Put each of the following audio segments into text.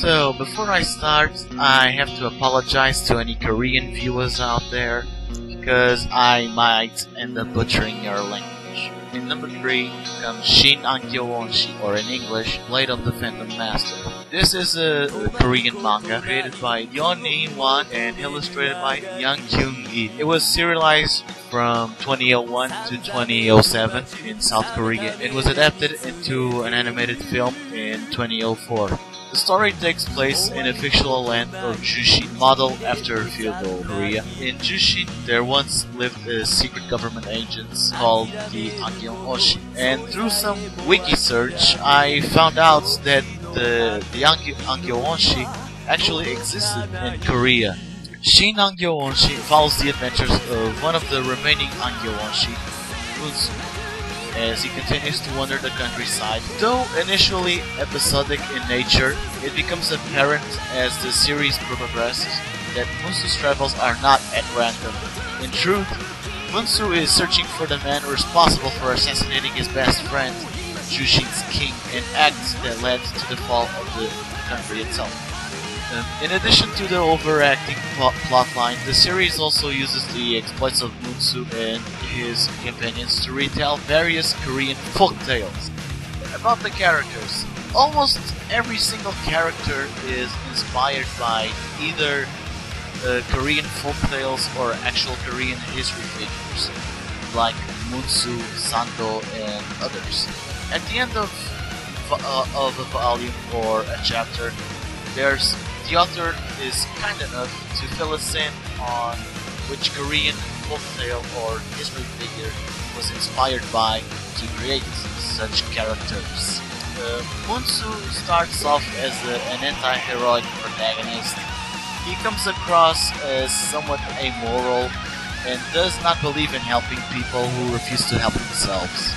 So, before I start, I have to apologize to any Korean viewers out there, because I might end up butchering your language. In number 3 comes Shin An-gyo-won-shi, or in English, Blade of the Phantom Master. This is a Korean manga created by Yeon In-won and illustrated by Yang Kyung-gi. It was serialized from 2001 to 2007 in South Korea. It was adapted into an animated film in 2004. The story takes place in a fictional land of Jushin, modeled after feudal Korea. In Jushin, there once lived a secret government agents called the Angyeong-oshi. And through some wiki search, I found out that the Angyeong-oshi actually existed in Korea. Shin An-gyo-won-shi follows the adventures of one of the remaining Angyeong-oshi, Munsu, as he continues to wander the countryside. Though initially episodic in nature, it becomes apparent as the series progresses that Munsu's travels are not at random. In truth, Munsu is searching for the man responsible for assassinating his best friend, Jushin's king, an act that led to the fall of the country itself. In addition to the overacting plotline, the series also uses the exploits of Munsu and his companions to retell various Korean folk tales. About the characters, almost every single character is inspired by either Korean folk tales or actual Korean history figures, like Munsu, Sando, and others. At the end of a volume or a chapter, the author is kind enough to fill us in on which Korean folktale or history figure was inspired by to create such characters. Munsu starts off as an anti-heroic protagonist. He comes across as somewhat amoral and does not believe in helping people who refuse to help themselves.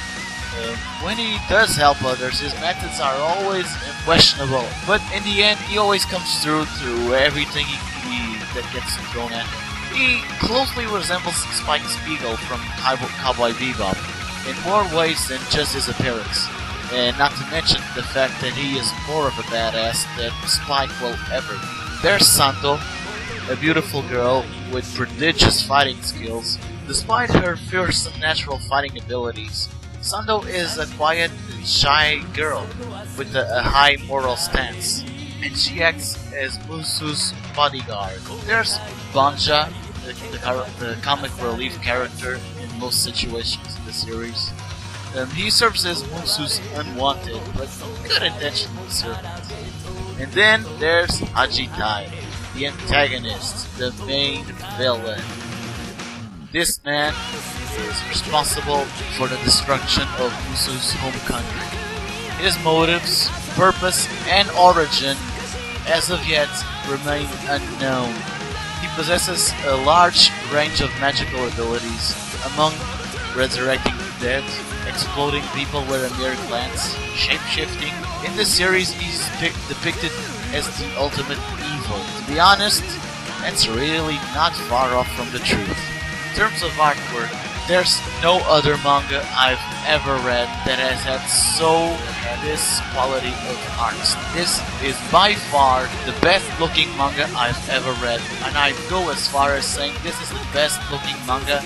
When he does help others, his methods are always questionable, but in the end, he always comes through everything that gets thrown at him. He closely resembles Spike Spiegel from Cowboy Bebop in more ways than just his appearance, and not to mention the fact that he is more of a badass than Spike will ever be. There's Sando, a beautiful girl with prodigious fighting skills. Despite her fearsome natural fighting abilities, Sando is a quiet and shy girl with a high moral stance, and she acts as Munsu's bodyguard. There's Banja, the comic relief character in most situations in the series. He serves as Munsu's unwanted but good-intentioned servant. And then there's Hajitai, the antagonist, the main villain. This man is responsible for the destruction of Munsu's home country. His motives, purpose, and origin, as of yet, remain unknown. He possesses a large range of magical abilities, among resurrecting the dead, exploding people with a mere glance, shape-shifting. In this series, he's depicted as the ultimate evil. To be honest, that's really not far off from the truth. In terms of artwork, there's no other manga I've ever read that has had this quality of art. This is by far the best looking manga I've ever read, and I'd go as far as saying this is the best looking manga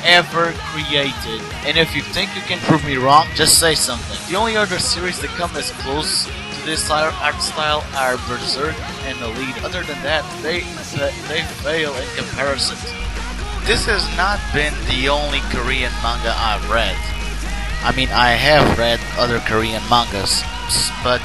ever created. And if you think you can prove me wrong, just say something. The only other series that come as close to this art style are Berserk and Elite. Other than that, they fail in comparison. This has not been the only Korean manga I've read. I mean, I have read other Korean mangas, but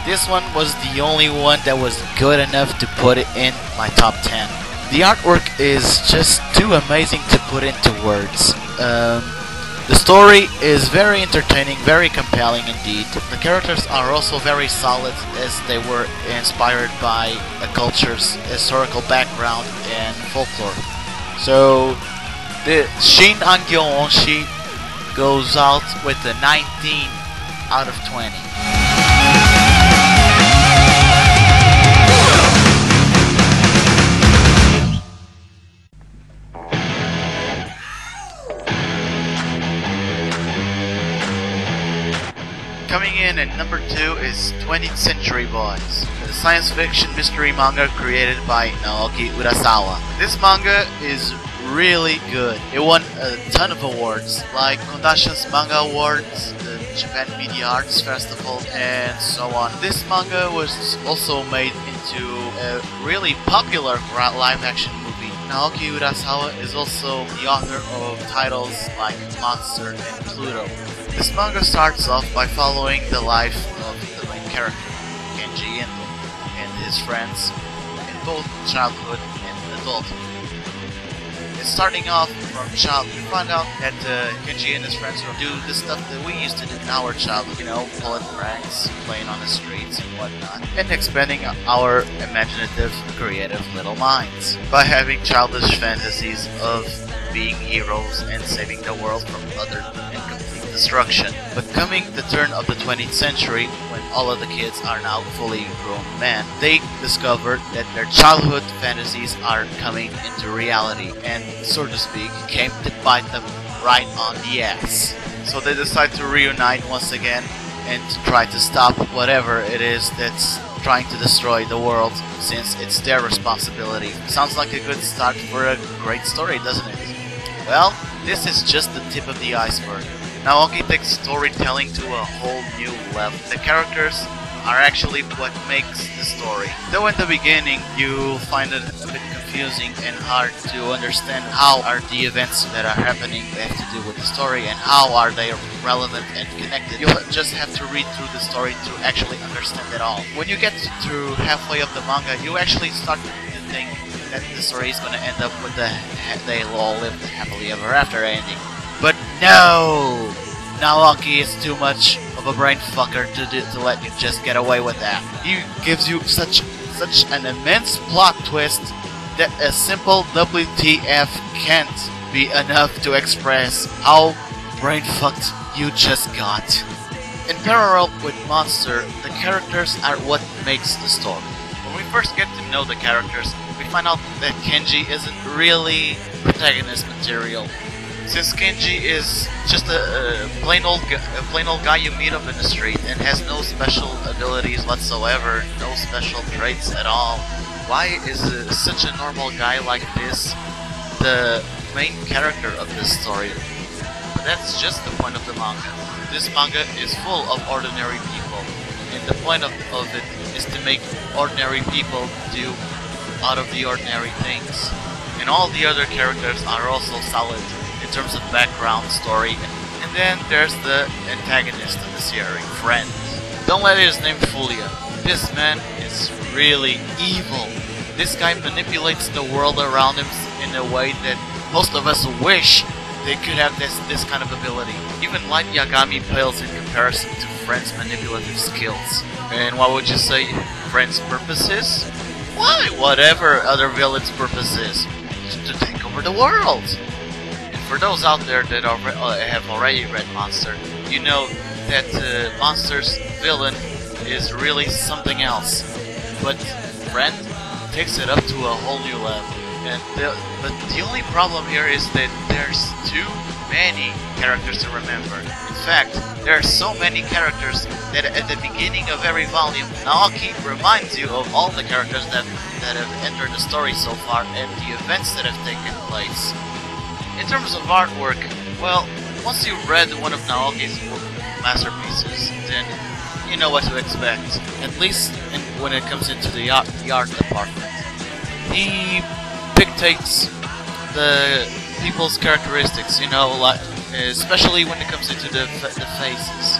this one was the only one that was good enough to put it in my top 10. The artwork is just too amazing to put into words. The story is very entertaining, very compelling indeed. The characters are also very solid, as they were inspired by a culture's historical background and folklore. So, the Shin An-gyo-won-shi goes out with a 19 out of 20. Coming in 1, and number 2 is 20th Century Boys, a science fiction mystery manga created by Naoki Urasawa. This manga is really good. It won a ton of awards, like Kondashan's Manga Awards, the Japan Media Arts Festival, and so on. This manga was also made into a really popular live-action movie. Naoki Urasawa is also the author of titles like Monster and Pluto. This manga starts off by following the life of the main character, Kenji Endo, and his friends in both childhood and adulthood. Starting off from childhood, we find out that Kenji and his friends do the stuff that we used to do in our childhood, you know, pulling pranks, playing on the streets and whatnot, and expanding our imaginative, creative little minds by having childish fantasies of being heroes and saving the world from utter and complete destruction. But coming the turn of the 20th century, when all of the kids are now fully grown men, they discover that their childhood fantasies are coming into reality and, so to speak, came to bite them right on the ass. So they decide to reunite once again and to try to stop whatever it is that's trying to destroy the world, since it's their responsibility. Sounds like a good start for a great story, doesn't it? Well, this is just the tip of the iceberg. Naoki takes storytelling to a whole new level. The characters are actually what makes the story. Though in the beginning you find it a bit confusing and hard to understand how are the events that are happening have to do with the story and how are they relevant and connected, you just have to read through the story to actually understand it all. When you get to halfway of the manga, you actually start to think that the story is going to end up with they'll all live happily ever after ending. But no! Naoki is too much of a brain fucker to let you just get away with that. He gives you such an immense plot twist that a simple WTF can't be enough to express how brain fucked you just got. In parallel with Monster, the characters are what makes the story. When we first get to know the characters, we find out that Kenji isn't really protagonist material. Since Kenji is just a plain old guy you meet up in the street and has no special abilities whatsoever, no special traits at all, why is such a normal guy like this the main character of this story? But that's just the point of the manga. This manga is full of ordinary people, and the point of it is to make ordinary people do out of the ordinary things. And all the other characters are also solid in terms of background, story, and then there's the antagonist of the series, Friend. Don't let his name fool you. This man is really evil. This guy manipulates the world around him in a way that most of us wish they could have this kind of ability. Even Light Yagami pales in comparison to Friend's manipulative skills. And what would you say Friend's purpose is? Why, whatever other villain's purpose is, to take over the world. For those out there that have already read Monster, you know that Monster's villain is really something else. But Friend takes it up to a whole new level. But the only problem here is that there's too many characters to remember. In fact, there are so many characters that at the beginning of every volume, Naoki reminds you of all the characters that have entered the story so far and the events that have taken place. In terms of artwork, well, once you've read one of Naoki's masterpieces, then you know what to expect, at least when it comes into the art department. He dictates the people's characteristics, you know, like especially when it comes into the faces.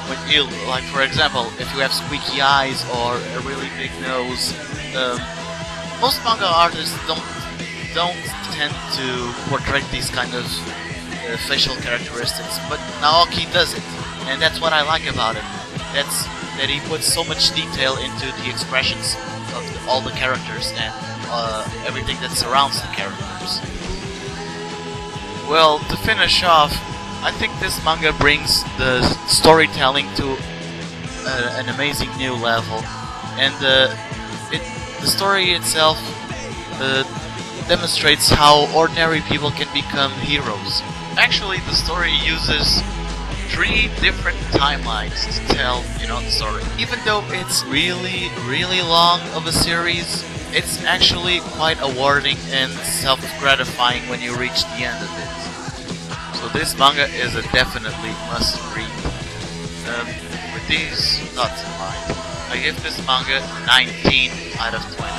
When you, like, for example, if you have squeaky eyes or a really big nose, most manga artists don't tend to portray these kind of facial characteristics, but Naoki does it, and that's what I like about it. That's that he puts so much detail into the expressions of all the characters and everything that surrounds the characters. Well, to finish off, I think this manga brings the storytelling to an amazing new level, and the story itself demonstrates how ordinary people can become heroes. Actually, the story uses 3 different timelines to tell, you know, the story. Even though it's really long of a series, it's actually quite rewarding and self-gratifying when you reach the end of it. So this manga is a definitely must read. With these thoughts in mind, I give this manga 19 out of 20.